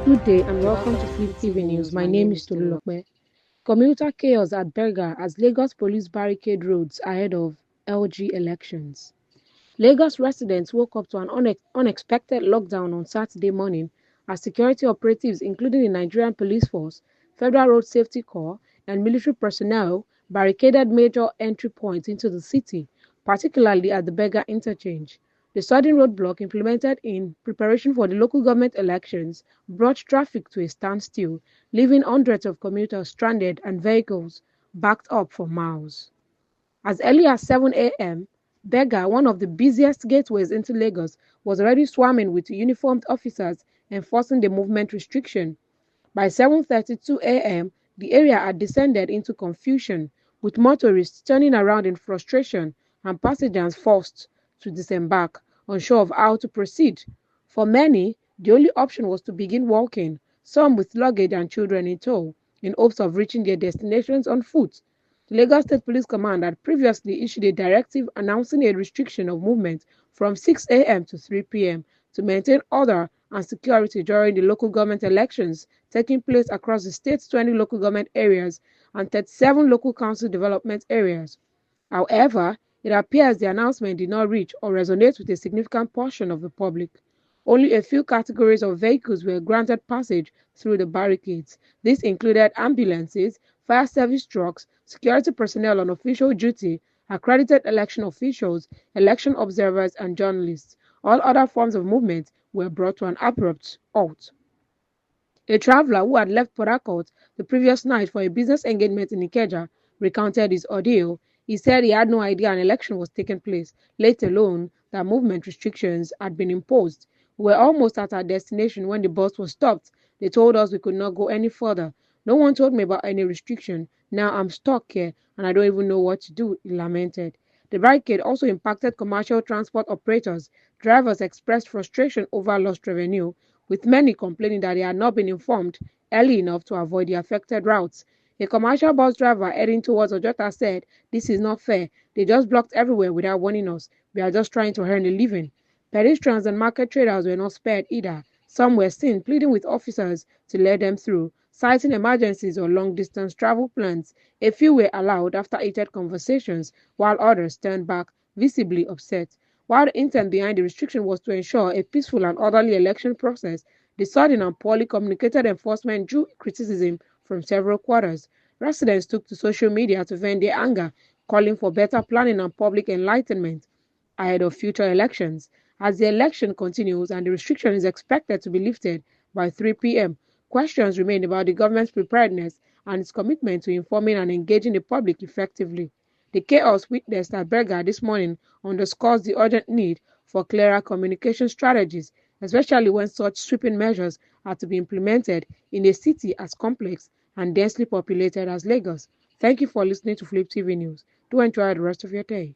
Good day and welcome to Flip TV News. My name is GRIDLOCK. Commuter chaos at Berger as Lagos police barricade roads ahead of LG elections. Lagos residents woke up to an unexpected lockdown on Saturday morning as security operatives, including the Nigerian Police Force, Federal Road Safety Corps, and military personnel, barricaded major entry points into the city, particularly at the Berger interchange. The sudden roadblock, implemented in preparation for the local government elections, brought traffic to a standstill, leaving hundreds of commuters stranded and vehicles backed up for miles. As early as 7 a.m., Berger, one of the busiest gateways into Lagos, was already swarming with uniformed officers enforcing the movement restriction. By 7:32 a.m., the area had descended into confusion, with motorists turning around in frustration and passengers forced to disembark, unsure of how to proceed. For many, the only option was to begin walking, some with luggage and children in tow, in hopes of reaching their destinations on foot. The Lagos State Police Command had previously issued a directive announcing a restriction of movement from 6 a.m. to 3 p.m. to maintain order and security during the local government elections taking place across the state's 20 local government areas and 37 local council development areas. However, it appears the announcement did not reach or resonate with a significant portion of the public. Only a few categories of vehicles were granted passage through the barricades. This included ambulances, fire service trucks, security personnel on official duty, accredited election officials, election observers, and journalists. All other forms of movement were brought to an abrupt halt. A traveler who had left Port Harcourt the previous night for a business engagement in Ikeja recounted his ordeal. He said he had no idea an election was taking place, let alone that movement restrictions had been imposed. We were almost at our destination when the bus was stopped. They told us we could not go any further. No one told me about any restriction. Now I'm stuck here and I don't even know what to do, he lamented. The barricade also impacted commercial transport operators. Drivers expressed frustration over lost revenue, with many complaining that they had not been informed early enough to avoid the affected routes. A commercial bus driver heading towards Ojota said, "This is not fair. They just blocked everywhere without warning us. We are just trying to earn a living." Pedestrians and market traders were not spared either. Some were seen pleading with officers to let them through, citing emergencies or long-distance travel plans. A few were allowed after heated conversations, while others turned back, visibly upset. While the intent behind the restriction was to ensure a peaceful and orderly election process, the sudden and poorly communicated enforcement drew criticism from several quarters. Residents took to social media to vent their anger, calling for better planning and public enlightenment ahead of future elections. As the election continues and the restriction is expected to be lifted by 3 p.m., questions remain about the government's preparedness and its commitment to informing and engaging the public effectively. The chaos witnessed at Berger this morning underscores the urgent need for clearer communication strategies, especially when such sweeping measures are to be implemented in a city as complex and densely populated as Lagos. Thank you for listening to Flip TV News. Do enjoy the rest of your day.